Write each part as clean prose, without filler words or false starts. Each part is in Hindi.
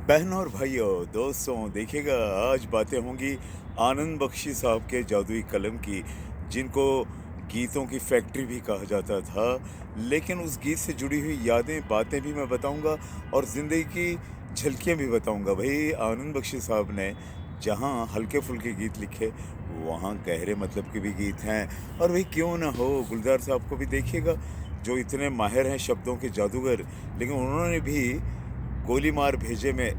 बहनों और भाइयों, दोस्तों देखिएगा, आज बातें होंगी आनंद बख्शी साहब के जादुई कलम की, जिनको गीतों की फैक्ट्री भी कहा जाता था। लेकिन उस गीत से जुड़ी हुई यादें, बातें भी मैं बताऊंगा और ज़िंदगी की झलकियां भी बताऊंगा। भाई आनंद बख्शी साहब ने जहां हल्के-फुल्के गीत लिखे, वहां गहरे मतलब के भी गीत हैं। और भाई क्यों ना हो, गुलजार साहब को भी देखिएगा, जो इतने माहिर हैं शब्दों के जादूगर, लेकिन उन्होंने भी गोली मार भेजे में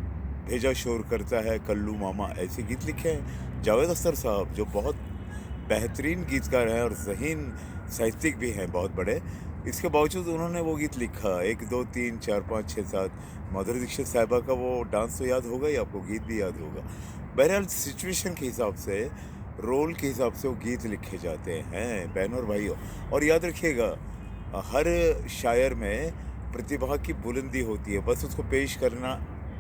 भेजा शोर करता है कल्लू मामा, ऐसे गीत लिखे हैं। जावेद अख्तर साहब जो बहुत बेहतरीन गीतकार हैं और ज़हीन साहित्यिक भी हैं, बहुत बड़े। इसके बावजूद उन्होंने वो गीत लिखा, 1 2 3 4 5 6 7। माधुरी दीक्षित साहिबा का वो डांस तो याद होगा ही आपको, गीत भी याद होगा। बहरहाल सिचुएशन के हिसाब से, रोल के हिसाब से वो गीत लिखे जाते हैं बहनों और भाइयों। और याद रखिएगा, हर शायर में प्रतिभा की बुलंदी होती है, बस उसको पेश करना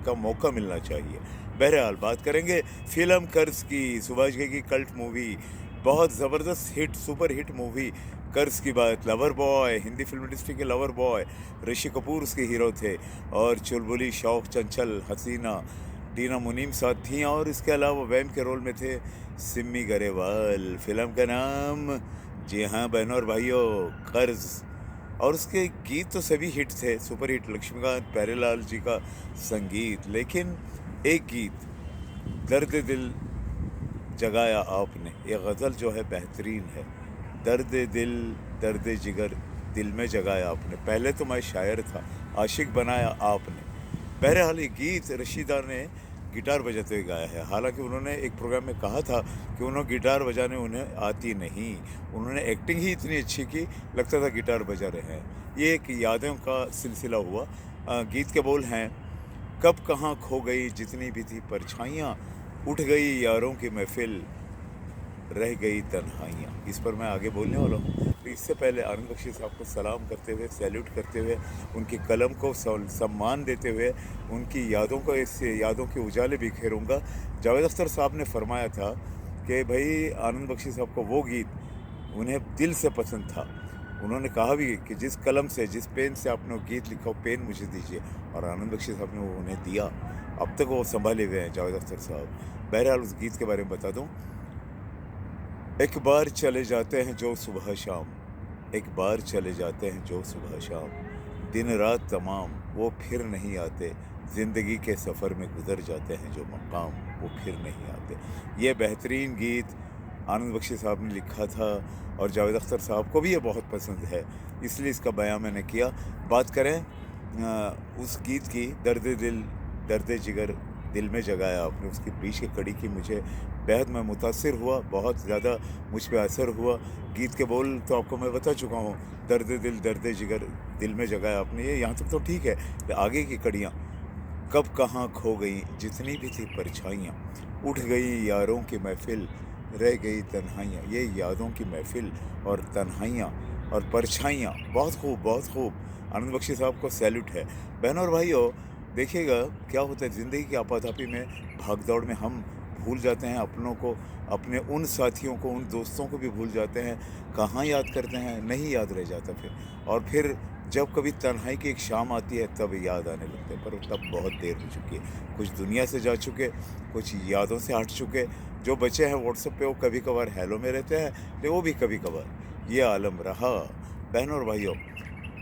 का मौका मिलना चाहिए। बहरहाल बात करेंगे फ़िल्म कर्ज़ की, सुभाष घई की कल्ट मूवी, बहुत ज़बरदस्त हिट, सुपर हिट मूवी कर्ज़ की बात। Lover boy, Hindi film industry के लवर बॉय, ऋषि कपूर उसके हीरो थे और चुलबुली, शौक, चंचल, हसीना, टीना मुनीम साथ थीं और इसके अलावा वैम के रोल में थे सिम्मी गरेवाल। फ़िल्म का नाम, जी हाँ बहनों और भाइयों, कर्ज़। और उसके गीत तो सभी हिट थे, सुपर हिट, लक्ष्मीकांत प्यारेलाल जी का संगीत। लेकिन एक गीत, दर्द दिल जगाया आपने, ये गज़ल जो है बेहतरीन है। दर्द दिल, दर्द जिगर, दिल में जगाया आपने, पहले तो मैं शायर था, आशिक बनाया आपने। बहरहाल ये गीत रशीदा ने गिटार बजाते हुए गाया है। हालांकि उन्होंने एक प्रोग्राम में कहा था कि उन्हें गिटार बजाने उन्हें आती नहीं, उन्होंने एक्टिंग ही इतनी अच्छी की, लगता था गिटार बजा रहे हैं। ये एक यादों का सिलसिला हुआ। गीत के बोल हैं, कब कहाँ खो गई जितनी भी थी परछाइयाँ, उठ गई यारों की महफिल, रह गई तन्हाइयाँ। इस पर मैं आगे बोलने वाला हूँ। तो इससे पहले आनंद बख्शी साहब को सलाम करते हुए, सैल्यूट करते हुए, उनकी कलम को सम्मान देते हुए, उनकी यादों को, इससे यादों के उजाले बिखेरूँगा। जावेद अख्तर साहब ने फरमाया था कि भई आनंद बख्शी साहब को वो गीत उन्हें दिल से पसंद था। उन्होंने कहा भी कि जिस कलम से, जिस पेन से आपने वो गीत लिखा, वो पेन मुझे दीजिए, और आनंद बख्शी साहब ने वो उन्हें दिया। अब तक वो सँभाले हुए हैं जावेद अख्तर साहब। बहरहाल उस गीत के बारे में बता दूँ, एक बार चले जाते हैं जो सुबह शाम, एक बार चले जाते हैं जो सुबह शाम, दिन रात तमाम वो फिर नहीं आते, ज़िंदगी के सफ़र में गुज़र जाते हैं जो मकाम, वो फिर नहीं आते। ये बेहतरीन गीत आनंद बख्शी साहब ने लिखा था और जावेद अख्तर साहब को भी ये बहुत पसंद है, इसलिए इसका बयां मैंने किया। बात करें उस गीत की, दर्द दिल, दर्द जिगर, दिल में जगाया आपने, उसकी बीच की कड़ी की मुझे बेहद मैं मुतासिर हुआ, बहुत ज़्यादा मुझ पे असर हुआ। गीत के बोल तो आपको मैं बता चुका हूँ, दर्द दिल, दर्द जिगर, दिल में जगाया आपने, ये यहाँ तक तो ठीक है। आगे की कड़ियाँ, कब कहाँ खो गई जितनी भी थी परछाइयाँ, उठ गई यारों की महफिल, रह गई तन्हाइयाँ। ये यादों की महफिल और तन्हाइयाँ और परछाइयाँ, बहुत खूब, बहुत खूब। आनंद बख्शी साहब को सैल्यूट है। बहनों और भाइयों, देखिएगा क्या होता है ज़िंदगी की आपाधापी में, भाग-दौड़ में हम भूल जाते हैं अपनों को, अपने उन साथियों को, उन दोस्तों को भी भूल जाते हैं। कहाँ याद करते हैं, नहीं याद रह जाता फिर। और फिर जब कभी तन्हाई की एक शाम आती है, तब याद आने लगते हैं, पर तब बहुत देर हो चुकी है। कुछ दुनिया से जा चुके, कुछ यादों से हट चुके। जो बचे हैं व्हाट्सएप पे, वो कभी-कभार हेलो में रहते हैं, लेकिन वो भी कभी-कभार। ये आलम रहा। बहनों और भाइयों,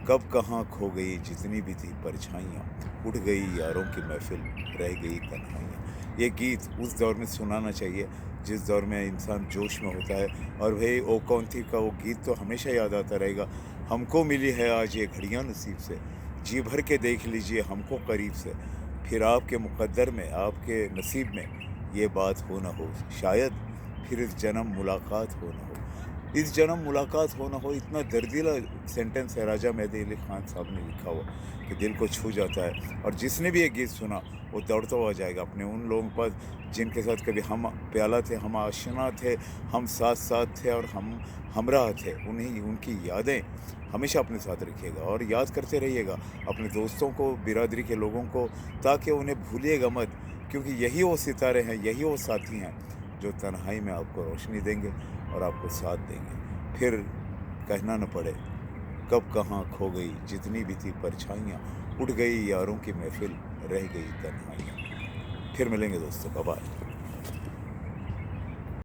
कब कहाँ खो गई जितनी भी थी परछाइयाँ, उठ गई यारों की महफिल, रह गई तन्हाइयाँ। ये गीत उस दौर में सुनाना चाहिए जिस दौर में इंसान जोश में होता है। और भाई ओ कौन थी का वो गीत तो हमेशा याद आता रहेगा। हमको मिली है आज ये घड़ियाँ नसीब से, जी भर के देख लीजिए हमको करीब से, फिर आपके मुक़द्दर में, आपके नसीब में ये बात हो ना हो, शायद फिर इस जन्म मुलाकात हो ना हो। इस जन्म मुलाकात हो ना हो, इतना दर्दीला सेंटेंस है, राजा मेहदी अली खान साहब ने लिखा हुआ, कि दिल को छू जाता है। और जिसने भी ये गीत सुना, वो दौड़ता हुआ जाएगा अपने उन लोगों के पास जिनके साथ कभी हम प्याला थे, हम आशना थे, हम साथ साथ थे और हम हमराह थे। उन्हीं उनकी यादें हमेशा अपने साथ रखिएगा और याद करते रहिएगा अपने दोस्तों को, बिरादरी के लोगों को, ताकि उन्हें भूलिएगा मत, क्योंकि यही वो सितारे हैं, यही वो साथी हैं जो तन्हाई में आपको रोशनी देंगे और आपको साथ देंगे। फिर कहना न पड़े, कब कहाँ खो गई जितनी भी थी परछाइयाँ, उठ गई यारों की महफिल, रह गई तन्हाइयाँ। फिर मिलेंगे दोस्तों, बाय बाय।